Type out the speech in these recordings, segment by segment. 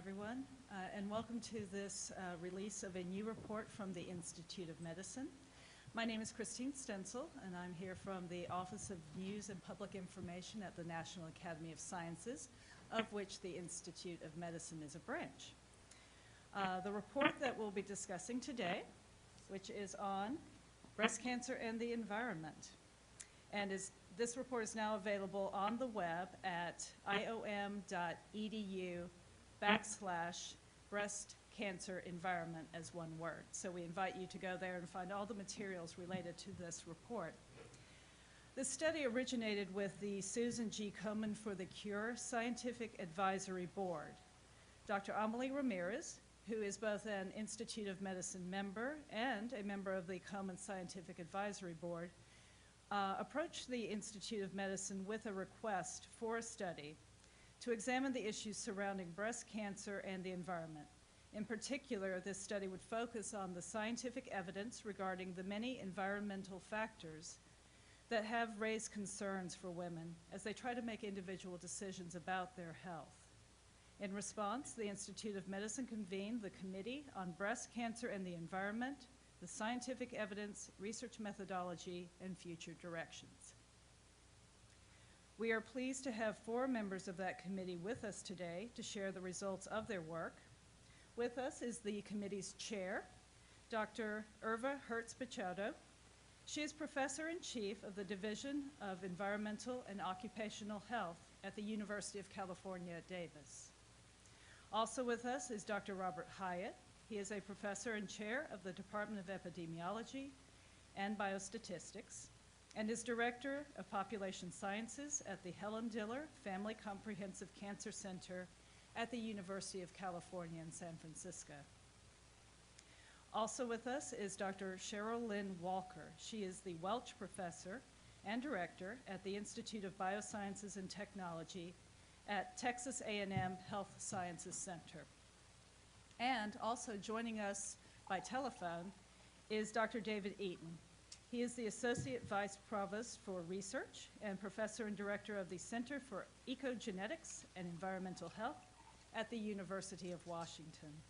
everyone, and welcome to this release of a new report from the Institute of Medicine. My name is Christine Stenzel, and I'm here from the Office of News and Public Information at the National Academy of Sciences, of which the Institute of Medicine is a branch. The report that we'll be discussing today, which is on breast cancer and the environment, and this report is now available on the web at iom.edu/breast cancer environment as one word. So we invite you to go there and find all the materials related to this report. This study originated with the Susan G. Komen for the Cure Scientific Advisory Board. Dr. Amelie Ramirez, who is both an Institute of Medicine member and a member of the Komen Scientific Advisory Board, approached the Institute of Medicine with a request for a study to examine the issues surrounding breast cancer and the environment. In particular, this study would focus on the scientific evidence regarding the many environmental factors that have raised concerns for women as they try to make individual decisions about their health. In response, the Institute of Medicine convened the Committee on Breast Cancer and the Environment, the Scientific Evidence, Research Methodology, and Future Directions. We are pleased to have 4 members of that committee with us today to share the results of their work. With us is the committee's chair, Dr. Irva Hertz-Machado. She is Professor-in-Chief of the Division of Environmental and Occupational Health at the University of California at Davis. Also with us is Dr. Robert Hyatt. He is a professor and chair of the Department of Epidemiology and Biostatistics and is Director of Population Sciences at the Helen Diller Family Comprehensive Cancer Center at the University of California in San Francisco. Also with us is Dr. Cheryl Lynn Walker. She is the Welch Professor and Director at the Institute of Biosciences and Technology at Texas A&M Health Sciences Center. And also joining us by telephone is Dr. David Eaton. He is the Associate Vice Provost for Research and Professor and Director of the Center for Ecogenetics and Environmental Health at the University of Washington.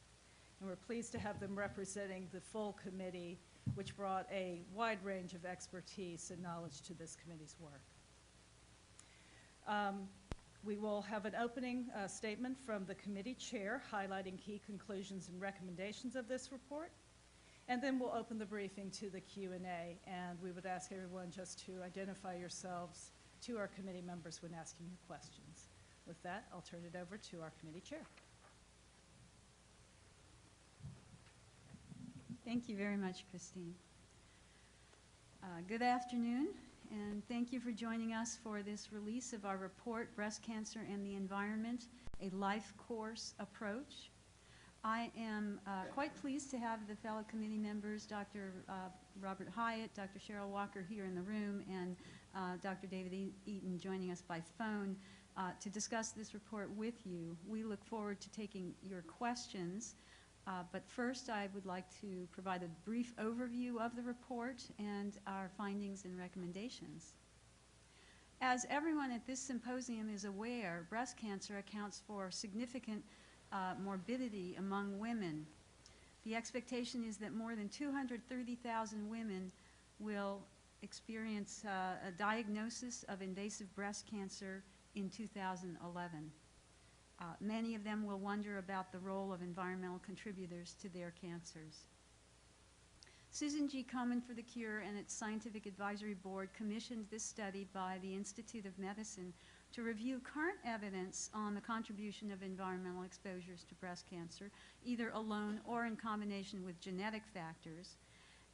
And we're pleased to have them representing the full committee, which brought a wide range of expertise and knowledge to this committee's work. We will have an opening statement from the committee chair highlighting key conclusions and recommendations of this report, and then we'll open the briefing to the Q&A, and we would ask everyone just to identify yourselves to our committee members when asking your questions. With that, I'll turn it over to our committee chair. Thank you very much, Christine. Good afternoon, and thank you for joining us for this release of our report, Breast Cancer and the Environment, a Lifecourse Approach. I am quite pleased to have the fellow committee members, Dr. Robert Hyatt, Dr. Cheryl Walker here in the room, and Dr. David Eaton joining us by phone to discuss this report with you. We look forward to taking your questions. But first, I would like to provide a brief overview of the report and our findings and recommendations. As everyone at this symposium is aware, breast cancer accounts for significant morbidity among women. The expectation is that more than 230,000 women will experience a diagnosis of invasive breast cancer in 2011. Many of them will wonder about the role of environmental contributors to their cancers. Susan G. Komen for the Cure and its Scientific Advisory Board commissioned this study by the Institute of Medicine to review current evidence on the contribution of environmental exposures to breast cancer, either alone or in combination with genetic factors,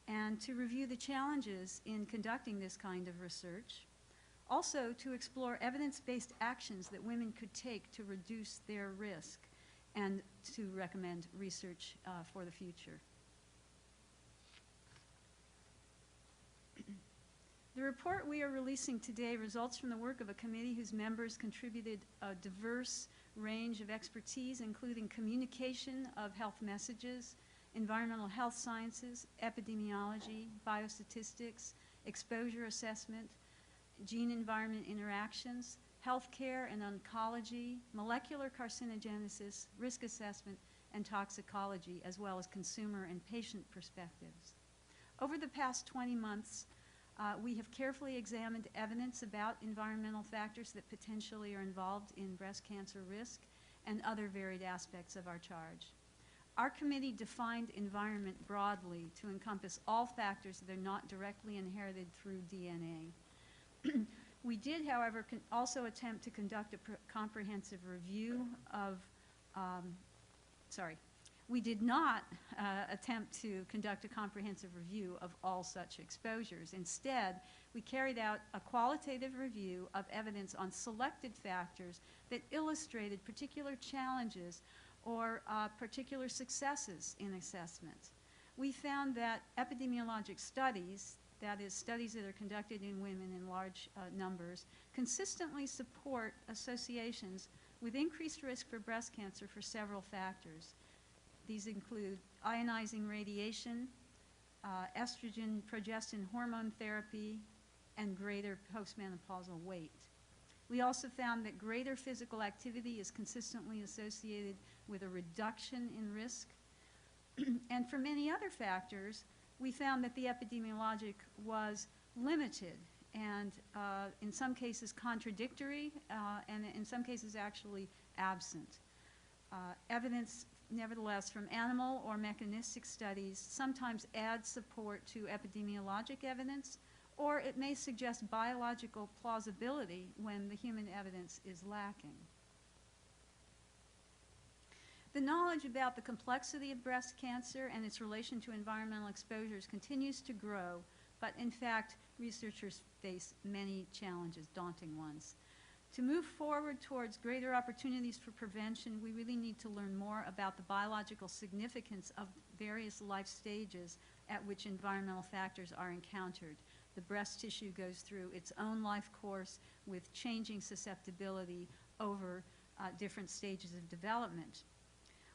and to review the challenges in conducting this kind of research. Also, to explore evidence-based actions that women could take to reduce their risk and to recommend research for the future. The report we are releasing today results from the work of a committee whose members contributed a diverse range of expertise, including communication of health messages, environmental health sciences, epidemiology, biostatistics, exposure assessment, gene-environment interactions, healthcare and oncology, molecular carcinogenesis, risk assessment, and toxicology, as well as consumer and patient perspectives. Over the past 20 months, we have carefully examined evidence about environmental factors that potentially are involved in breast cancer risk and other varied aspects of our charge. Our committee defined environment broadly to encompass all factors that are not directly inherited through DNA. We did, however, also attempt to conduct a comprehensive review of, we did not attempt to conduct a comprehensive review of all such exposures. Instead, we carried out a qualitative review of evidence on selected factors that illustrated particular challenges or particular successes in assessment. We found that epidemiologic studies, that is, studies that are conducted in women in large numbers, consistently support associations with increased risk for breast cancer for several factors. These include ionizing radiation, estrogen, progestin hormone therapy, and greater postmenopausal weight. We also found that greater physical activity is consistently associated with a reduction in risk. And for many other factors, we found that the epidemiologic was limited and in some cases contradictory and in some cases actually absent. Evidence, nevertheless, from animal or mechanistic studies sometimes adds support to epidemiologic evidence, or it may suggest biological plausibility when the human evidence is lacking. The knowledge about the complexity of breast cancer and its relation to environmental exposures continues to grow, but in fact, researchers face many challenges, daunting ones. To move forward towards greater opportunities for prevention, we really need to learn more about the biological significance of various life stages at which environmental factors are encountered. The breast tissue goes through its own life course with changing susceptibility over different stages of development.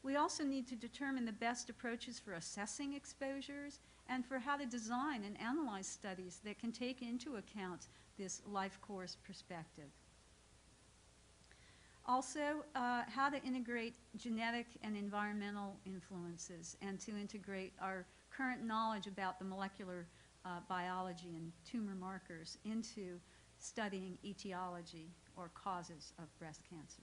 We also need to determine the best approaches for assessing exposures and for how to design and analyze studies that can take into account this life course perspective. Also, how to integrate genetic and environmental influences and to integrate our current knowledge about the molecular biology and tumor markers into studying etiology or causes of breast cancer.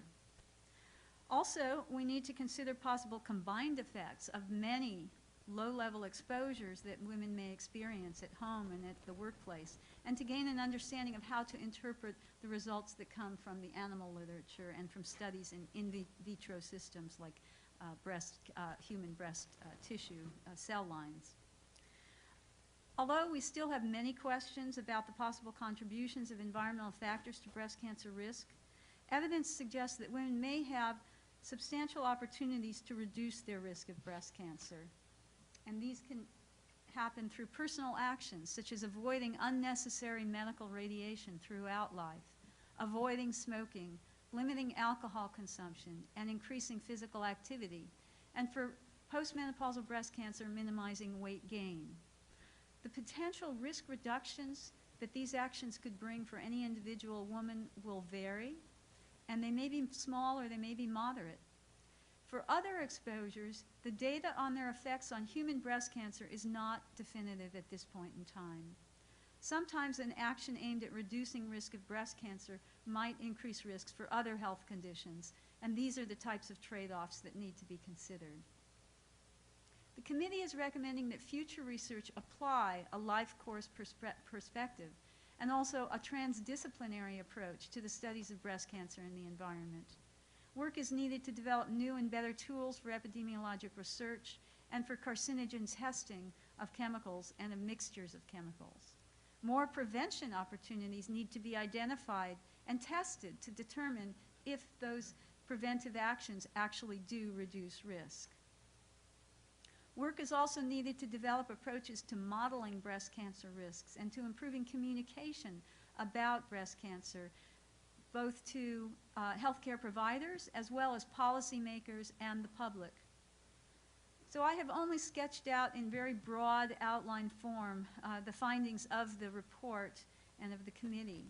Also, we need to consider possible combined effects of many low-level exposures that women may experience at home and at the workplace, and to gain an understanding of how to interpret the results that come from the animal literature and from studies in vitro systems like human breast tissue cell lines. Although we still have many questions about the possible contributions of environmental factors to breast cancer risk, evidence suggests that women may have substantial opportunities to reduce their risk of breast cancer. And these can happen through personal actions, such as avoiding unnecessary medical radiation throughout life, avoiding smoking, limiting alcohol consumption, and increasing physical activity, and for postmenopausal breast cancer, minimizing weight gain. The potential risk reductions that these actions could bring for any individual woman will vary, and they may be small or they may be moderate. For other exposures, the data on their effects on human breast cancer is not definitive at this point in time. Sometimes an action aimed at reducing risk of breast cancer might increase risks for other health conditions, and these are the types of trade-offs that need to be considered. The committee is recommending that future research apply a life course perspective and also a transdisciplinary approach to the studies of breast cancer and the environment. Work is needed to develop new and better tools for epidemiologic research and for carcinogen testing of chemicals and of mixtures of chemicals. More prevention opportunities need to be identified and tested to determine if those preventive actions actually do reduce risk. Work is also needed to develop approaches to modeling breast cancer risks and to improving communication about breast cancer, both to healthcare providers as well as policymakers and the public. So I have only sketched out in very broad outline form the findings of the report and of the committee.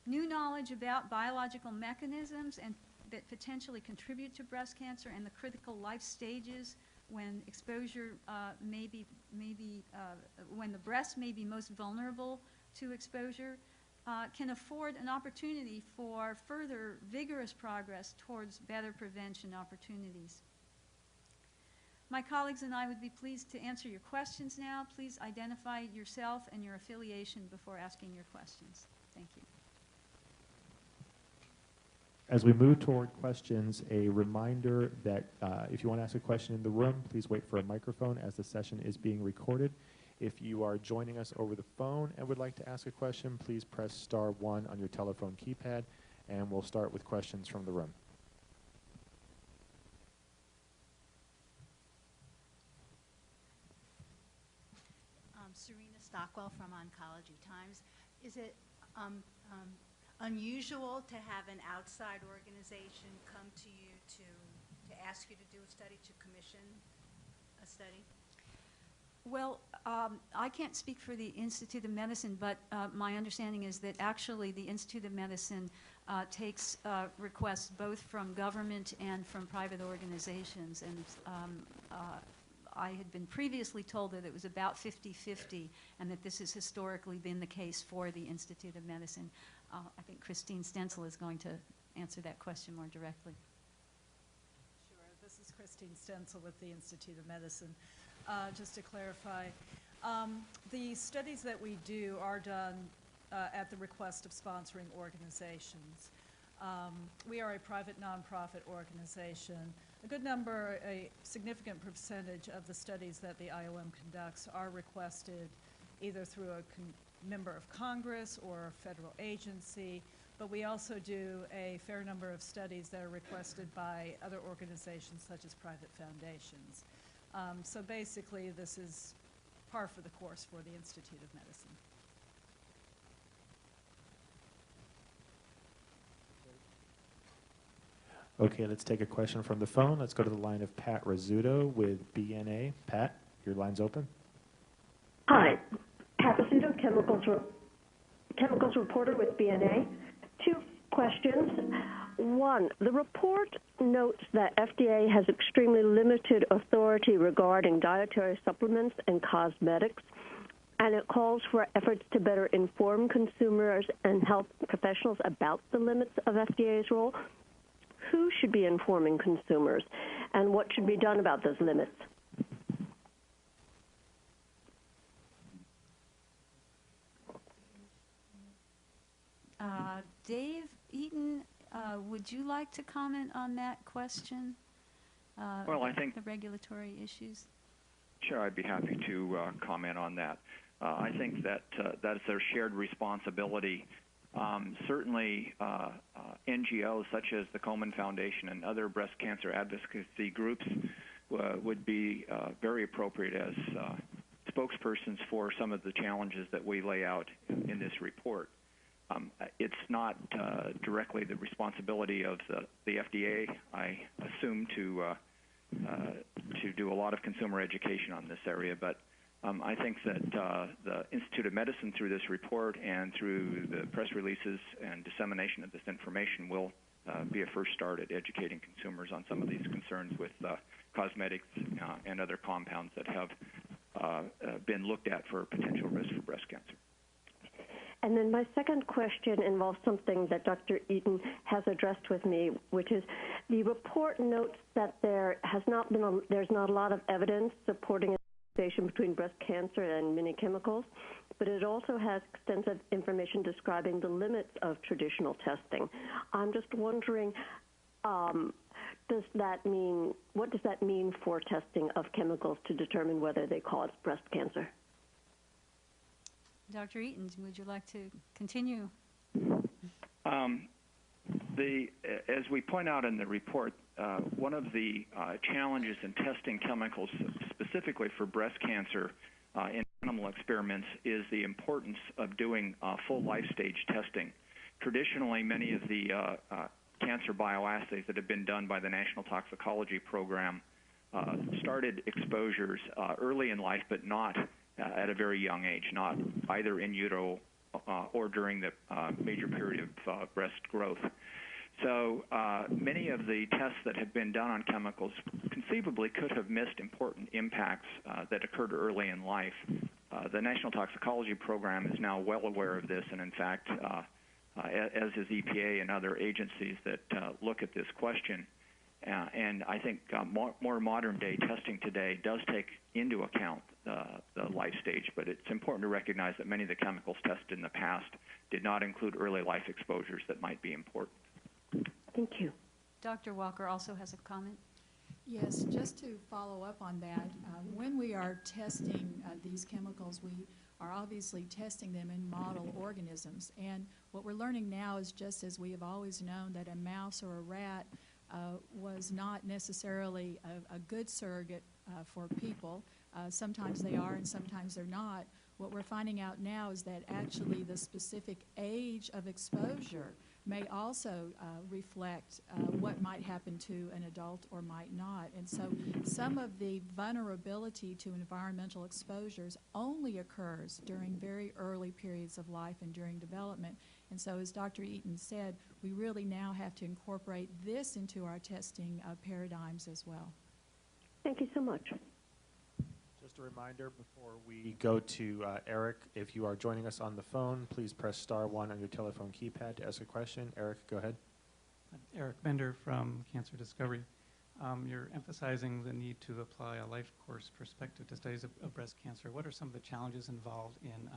New knowledge about biological mechanisms and that potentially contribute to breast cancer and the critical life stages when exposure when the breast may be most vulnerable to exposure, can afford an opportunity for further vigorous progress towards better prevention opportunities. My colleagues and I would be pleased to answer your questions now. Please identify yourself and your affiliation before asking your questions. Thank you. As we move toward questions, a reminder that if you want to ask a question in the room, please wait for a microphone as the session is being recorded. If you are joining us over the phone and would like to ask a question, please press *1 on your telephone keypad, and we'll start with questions from the room. Serena Stockwell from Oncology Times. Is it unusual to have an outside organization come to you to ask you to do a study, to commission a study? Well, I can't speak for the Institute of Medicine, but my understanding is that actually the Institute of Medicine takes requests both from government and from private organizations. And I had been previously told that it was about 50-50 and that this has historically been the case for the Institute of Medicine. I think Christine Stenzel is going to answer that question more directly. Sure. This is Christine Stenzel with the Institute of Medicine. Just to clarify, the studies that we do are done at the request of sponsoring organizations. We are a private nonprofit organization. A significant percentage of the studies that the IOM conducts are requested either through a member of Congress or a federal agency, but we also do a fair number of studies that are requested by other organizations such as private foundations. So basically this is par for the course for the Institute of Medicine. Okay, let's take a question from the phone. Let's go to the line of Pat Rizzuto with BNA. Pat, your line's open. Hi, Pat Rizzuto, chemicals reporter with BNA. Two questions. One, the report notes that FDA has extremely limited authority regarding dietary supplements and cosmetics, and it calls for efforts to better inform consumers and health professionals about the limits of FDA's role. Who should be informing consumers, and what should be done about those limits? Dave Eaton, would you like to comment on that question? Well, I think the regulatory issues. Sure, I'd be happy to comment on that. I think that that's their shared responsibility. Certainly, NGOs such as the Komen Foundation and other breast cancer advocacy groups would be very appropriate as spokespersons for some of the challenges that we lay out in this report. It's not directly the responsibility of the FDA, I assume, to do a lot of consumer education on this area, but I think that the Institute of Medicine, through this report and through the press releases and dissemination of this information, will be a first start at educating consumers on some of these concerns with cosmetics and other compounds that have been looked at for potential risk for breast cancer. And then my second question involves something that Dr. Eaton has addressed with me, which is the report notes that there's not a lot of evidence supporting association between breast cancer and many chemicals, but it also has extensive information describing the limits of traditional testing. I'm just wondering, what does that mean for testing of chemicals to determine whether they cause breast cancer? Dr. Eaton, would you like to continue? As we point out in the report, one of the challenges in testing chemicals specifically for breast cancer in animal experiments is the importance of doing full life stage testing. Traditionally, many of the cancer bioassays that have been done by the National Toxicology Program started exposures early in life, but not at a very young age, not either in utero or during the major period of breast growth. So many of the tests that have been done on chemicals conceivably could have missed important impacts that occurred early in life. The National Toxicology Program is now well aware of this, and in fact, as is EPA and other agencies that look at this question. And I think more modern-day testing today does take into account the life stage, but it's important to recognize that many of the chemicals tested in the past did not include early life exposures that might be important. Thank you. Dr. Walker also has a comment. Yes, just to follow up on that, when we are testing these chemicals, we are obviously testing them in model organisms. And what we're learning now is, just as we have always known, that a mouse or a rat was not necessarily a good surrogate for people. Sometimes they are and sometimes they're not. What we're finding out now is that actually the specific age of exposure may also reflect what might happen to an adult or might not. And so some of the vulnerability to environmental exposures only occurs during very early periods of life and during development. And so, as Dr. Eaton said, we really now have to incorporate this into our testing paradigms as well. Thank you so much. Just a reminder before we go to Eric, if you are joining us on the phone, please press *1 on your telephone keypad to ask a question. Eric, go ahead. Eric Bender from Cancer Discovery. You're emphasizing the need to apply a life course perspective to studies of breast cancer. What are some of the challenges involved in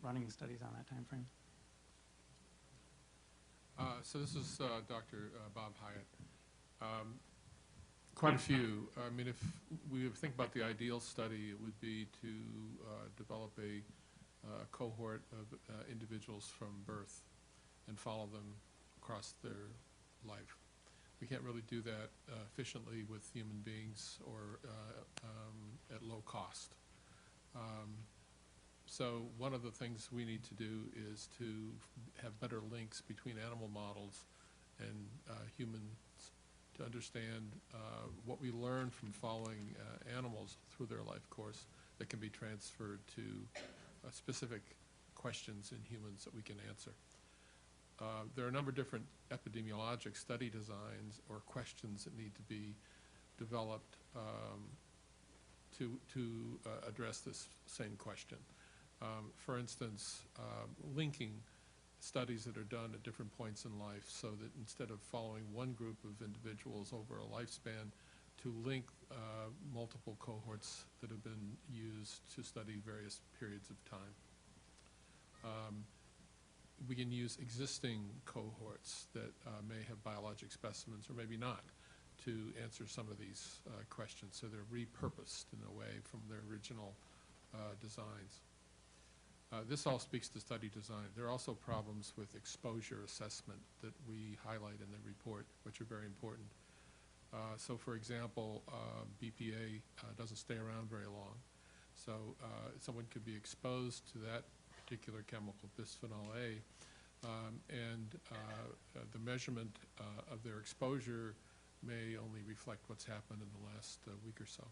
running studies on that time frame? So this is Dr. Bob Hyatt. Quite a few. I mean, if we think about the ideal study, it would be to develop a cohort of individuals from birth and follow them across their life. We can't really do that efficiently with human beings or at low cost. So one of the things we need to do is to have better links between animal models and humans to understand what we learn from following animals through their life course that can be transferred to specific questions in humans that we can answer. There are a number of different epidemiologic study designs or questions that need to be developed to address this same question. For instance, linking studies that are done at different points in life, so that instead of following one group of individuals over a lifespan, to link multiple cohorts that have been used to study various periods of time. We can use existing cohorts that may have biologic specimens or maybe not to answer some of these questions, so they're repurposed in a way from their original designs. This all speaks to study design. There are also problems with exposure assessment that we highlight in the report, which are very important. So for example, BPA doesn't stay around very long. So someone could be exposed to that particular chemical, bisphenol A, and the measurement of their exposure may only reflect what's happened in the last week or so.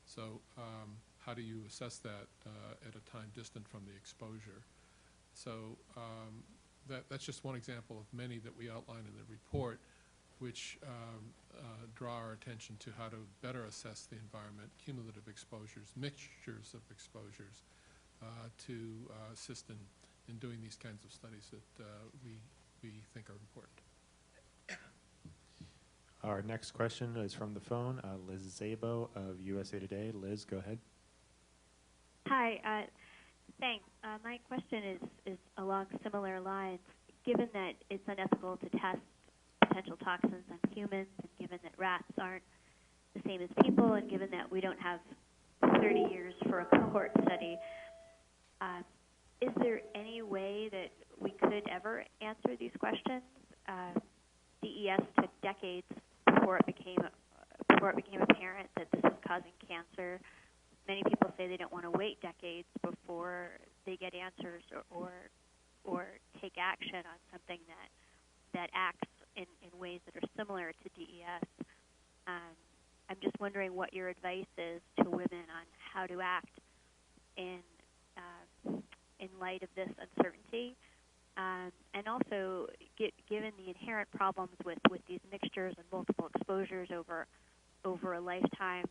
So how do you assess that at a time distant from the exposure? So that's just one example of many that we outline in the report, which draw our attention to how to better assess the environment, cumulative exposures, mixtures of exposures, to assist in doing these kinds of studies that we think are important. Our next question is from the phone, Liz Szabo of USA Today. Liz, go ahead. Hi, thanks. My question is along similar lines. Given that it's unethical to test potential toxins on humans, and given that rats aren't the same as people, and given that we don't have 30 years for a cohort study, is there any way that we could ever answer these questions? DES took decades before it became apparent that this was causing cancer. Many people say they don't want to wait decades before they get answers or take action on something that acts in ways that are similar to DES. I'm just wondering what your advice is to women on how to act in light of this uncertainty. And also, given the inherent problems with these mixtures and multiple exposures over a lifetime,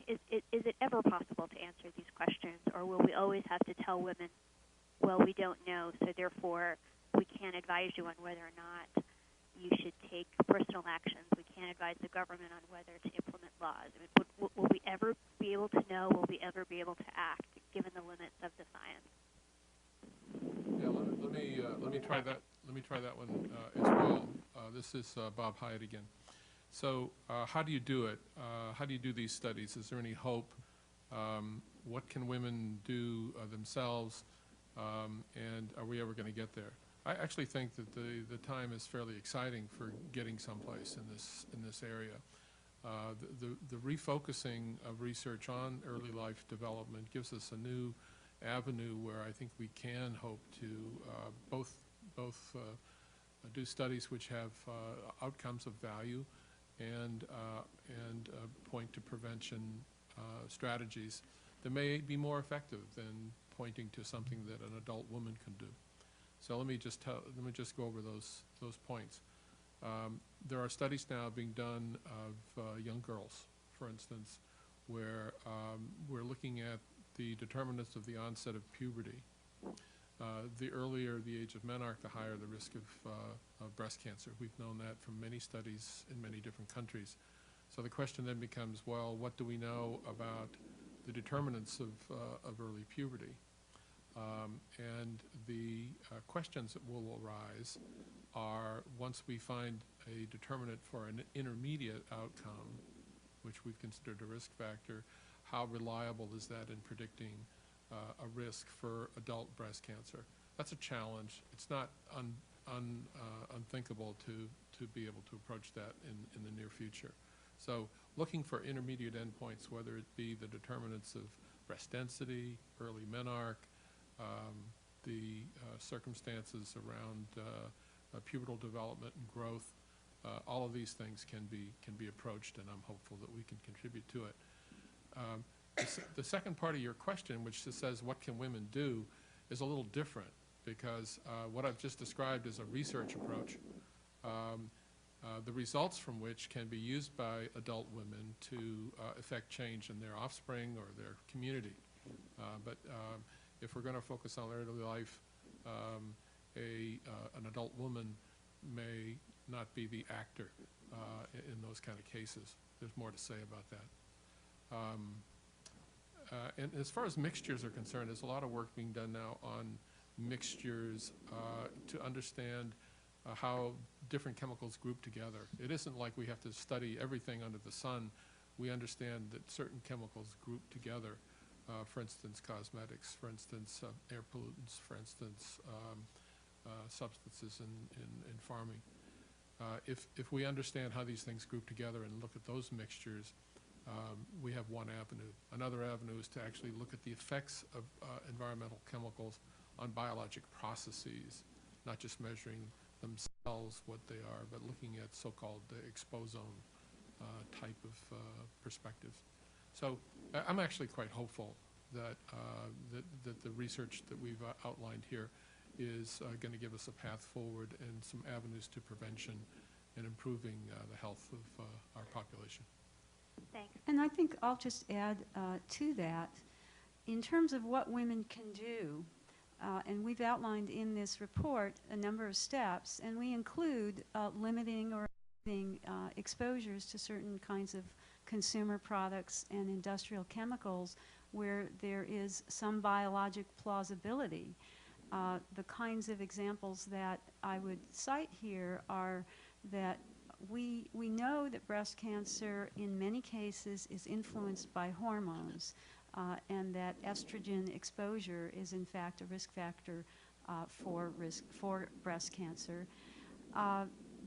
is it ever possible to answer these questions, or will we always have to tell women, well, we don't know, so therefore we can't advise you on whether or not you should take personal actions. We can't advise the government on whether to implement laws. I mean, will we ever be able to know? Will we ever be able to act, given the limits of the science? Yeah, let me try that. Let me try that one as well. This is Bob Hyatt again. So, how do you do it? How do you do these studies? Is there any hope? What can women do themselves? And are we ever going to get there? I actually think that the time is fairly exciting for getting someplace in this area. The refocusing of research on early life development gives us a new avenue where I think we can hope to both do studies which have outcomes of value and point to prevention strategies that may be more effective than pointing to something that an adult woman can do. So let me just go over those points. There are studies now being done of young girls, for instance, where we're looking at the determinants of the onset of puberty. The earlier the age of menarche, the higher the risk of breast cancer. We've known that from many studies in many different countries. So the question then becomes, well, what do we know about the determinants of early puberty? And the questions that will arise are, once we find a determinant for an intermediate outcome, which we've considered a risk factor, how reliable is that in predicting a risk for adult breast cancer? That's a challenge. It's not unthinkable to be able to approach that in the near future. So looking for intermediate endpoints, whether it be the determinants of breast density, early menarche, the circumstances around pubertal development and growth, all of these things can be approached, and I'm hopeful that we can contribute to it. The second part of your question, which says what can women do, is a little different, because what I've just described is a research approach, the results from which can be used by adult women to effect change in their offspring or their community. But if we're going to focus on early life, an adult woman may not be the actor in those kind of cases. There's more to say about that. And as far as mixtures are concerned, there's a lot of work being done now on mixtures to understand how different chemicals group together. It isn't like we have to study everything under the sun. We understand that certain chemicals group together. For instance, cosmetics, for instance, air pollutants, for instance, substances in farming. If we understand how these things group together and look at those mixtures, we have one avenue. Another avenue is to actually look at the effects of environmental chemicals on biologic processes, not just measuring themselves what they are, but looking at so-called exposome type of perspectives. So I'm actually quite hopeful that that the research that we've outlined here is going to give us a path forward and some avenues to prevention and improving the health of our population. Thanks. And I think I'll just add to that, in terms of what women can do, and we've outlined in this report a number of steps, and we include limiting or avoiding exposures to certain kinds of consumer products and industrial chemicals where there is some biologic plausibility. The kinds of examples that I would cite here are that we know that breast cancer in many cases is influenced by hormones, and that estrogen exposure is in fact a risk factor for breast cancer.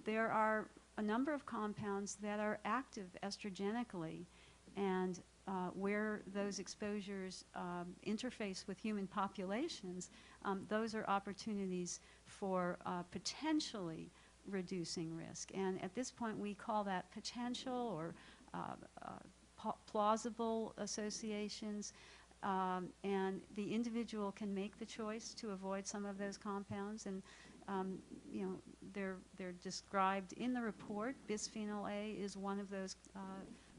There are a number of compounds that are active estrogenically, and where those exposures interface with human populations, those are opportunities for potentially reducing risk. And at this point we call that potential or plausible associations. And the individual can make the choice to avoid some of those compounds, and you know, they're described in the report. Bisphenol A is one of those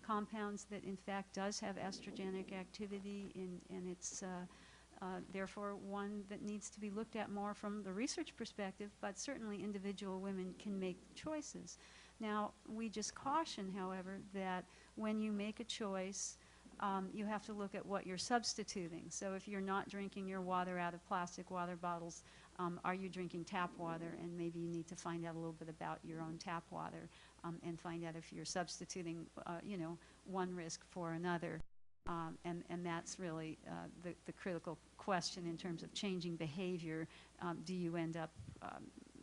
compounds that in fact does have estrogenic activity, and it's therefore one that needs to be looked at more from the research perspective, but certainly individual women can make choices. Now, we just caution, however, that when you make a choice, you have to look at what you're substituting. So if you're not drinking your water out of plastic water bottles, are you drinking tap water? And maybe you need to find out a little bit about your own tap water and find out if you're substituting, you know, one risk for another. And that's really the critical question in terms of changing behavior. Do you end up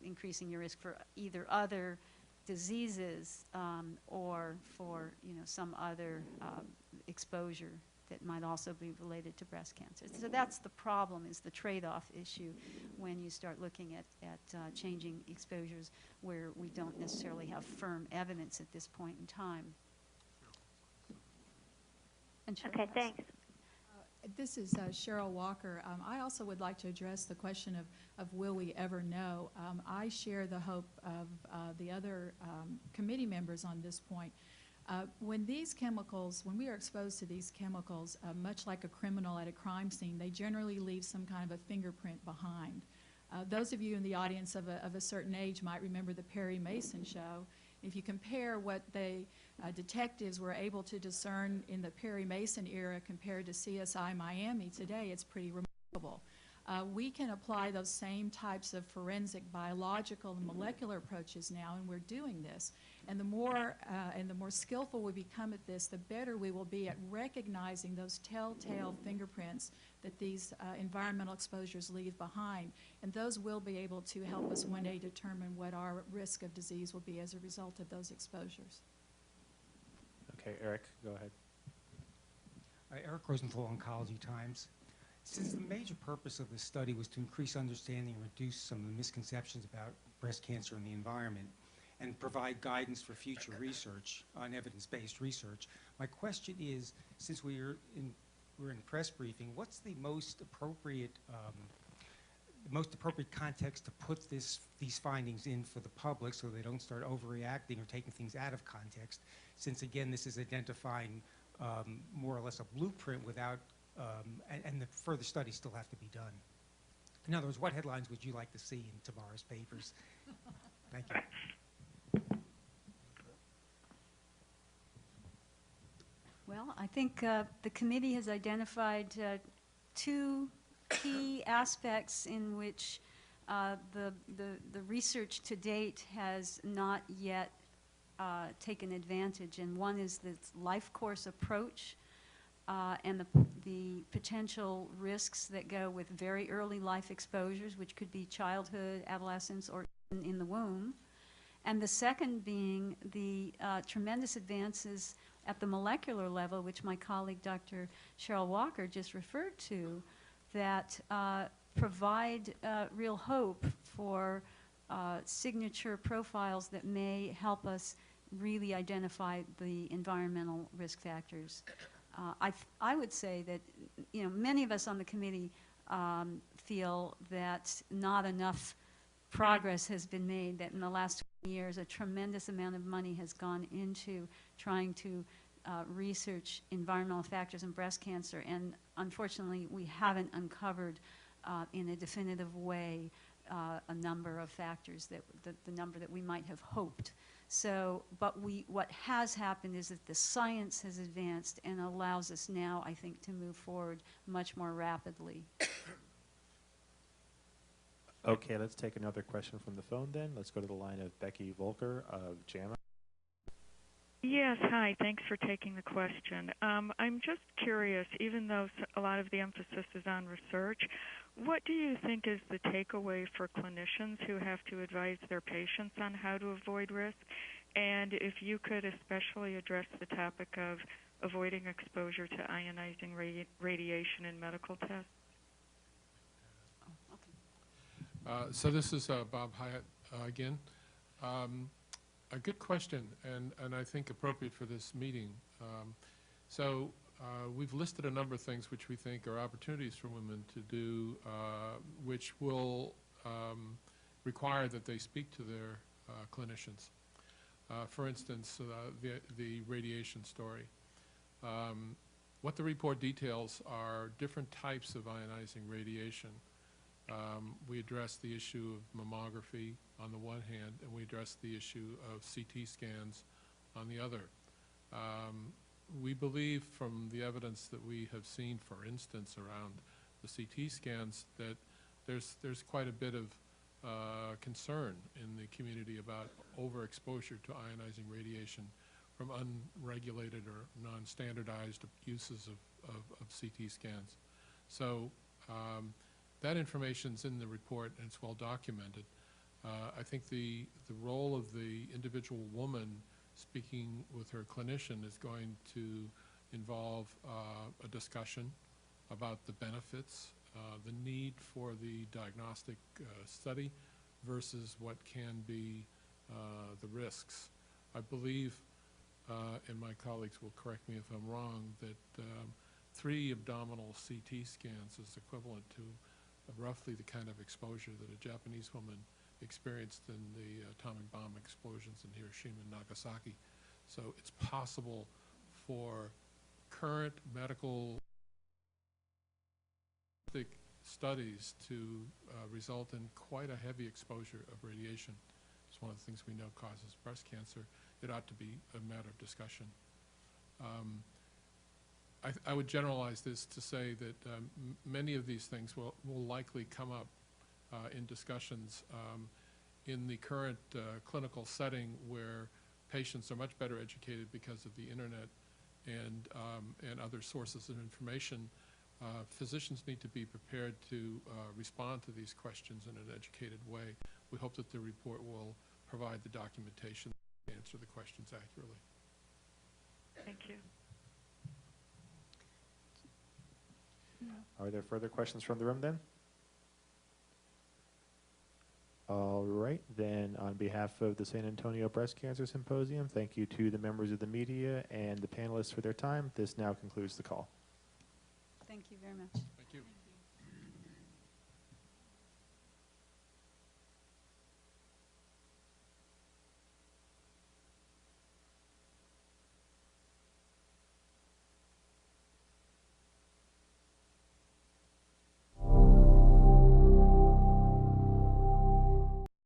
increasing your risk for either other diseases or for, you know, some other exposure that might also be related to breast cancer? So that's the problem, is the trade-off issue when you start looking at changing exposures where we don't necessarily have firm evidence at this point in time. Okay, thanks. This is Cheryl Walker. I also would like to address the question of will we ever know. I share the hope of the other committee members on this point. When these chemicals, when we are exposed to these chemicals, much like a criminal at a crime scene, they generally leave some kind of a fingerprint behind. Those of you in the audience of a certain age might remember the Perry Mason show. If you compare what the detectives were able to discern in the Perry Mason era compared to CSI Miami today, it's pretty remarkable. We can apply those same types of forensic, biological, and molecular approaches now, and we're doing this. And the more skillful we become at this, the better we will be at recognizing those telltale fingerprints that these environmental exposures leave behind. And those will be able to help us one day determine what our risk of disease will be as a result of those exposures. Okay, Eric, go ahead. Eric Rosenthal, Oncology Times. Since the major purpose of this study was to increase understanding and reduce some of the misconceptions about breast cancer and the environment and provide guidance for future research on evidence-based research, my question is, since we're in press briefing, what's the most appropriate context to put these findings in for the public so they don't start overreacting or taking things out of context, since again this is identifying more or less a blueprint without and the further studies still have to be done. In other words, what headlines would you like to see in tomorrow's papers? Thank you. Well, I think the committee has identified two key aspects in which the research to date has not yet taken advantage, and one is this Lifecourse approach and the potential risks that go with very early life exposures, which could be childhood, adolescence, or even in the womb. And the second being the tremendous advances at the molecular level, which my colleague Dr. Cheryl Walker just referred to, that provide real hope for signature profiles that may help us really identify the environmental risk factors. I would say that, you know, many of us on the committee feel that not enough progress has been made, that in the last 20 years a tremendous amount of money has gone into trying to research environmental factors in breast cancer, and unfortunately we haven't uncovered in a definitive way a number of factors that the number that we might have hoped. So, but what has happened is that the science has advanced and allows us now, I think, to move forward much more rapidly. Okay, let's take another question from the phone then. Let's go to the line of Becky Volker of JAMA. Yes, hi. Thanks for taking the question. I'm just curious, even though a lot of the emphasis is on research, what do you think is the takeaway for clinicians who have to advise their patients on how to avoid risk? And if you could especially address the topic of avoiding exposure to ionizing radiation in medical tests. So this is Bob Hyatt again. A good question, and I think appropriate for this meeting. So we've listed a number of things which we think are opportunities for women to do, which will require that they speak to their clinicians. For instance, the radiation story. What the report details are different types of ionizing radiation. We address the issue of mammography on the one hand, and we address the issue of CT scans on the other. We believe from the evidence that we have seen, for instance, around the CT scans, that there's quite a bit of concern in the community about overexposure to ionizing radiation from unregulated or non-standardized uses of CT scans. So that information's in the report and it's well documented. I think the role of the individual woman speaking with her clinician is going to involve a discussion about the benefits, the need for the diagnostic study versus what can be the risks. I believe, and my colleagues will correct me if I'm wrong, that 3 abdominal CT scans is equivalent to roughly the kind of exposure that a Japanese woman experienced in the atomic bomb explosions in Hiroshima and Nagasaki. So it's possible for current medical studies to result in quite a heavy exposure of radiation. It's one of the things we know causes breast cancer. It ought to be a matter of discussion. I would generalize this to say that many of these things will likely come up in discussions in the current clinical setting where patients are much better educated because of the internet and other sources of information. Physicians need to be prepared to respond to these questions in an educated way. We hope that the report will provide the documentation to answer the questions accurately. Thank you. Are there further questions from the room then? All right, then on behalf of the San Antonio Breast Cancer Symposium, thank you to the members of the media and the panelists for their time. This now concludes the call. Thank you very much.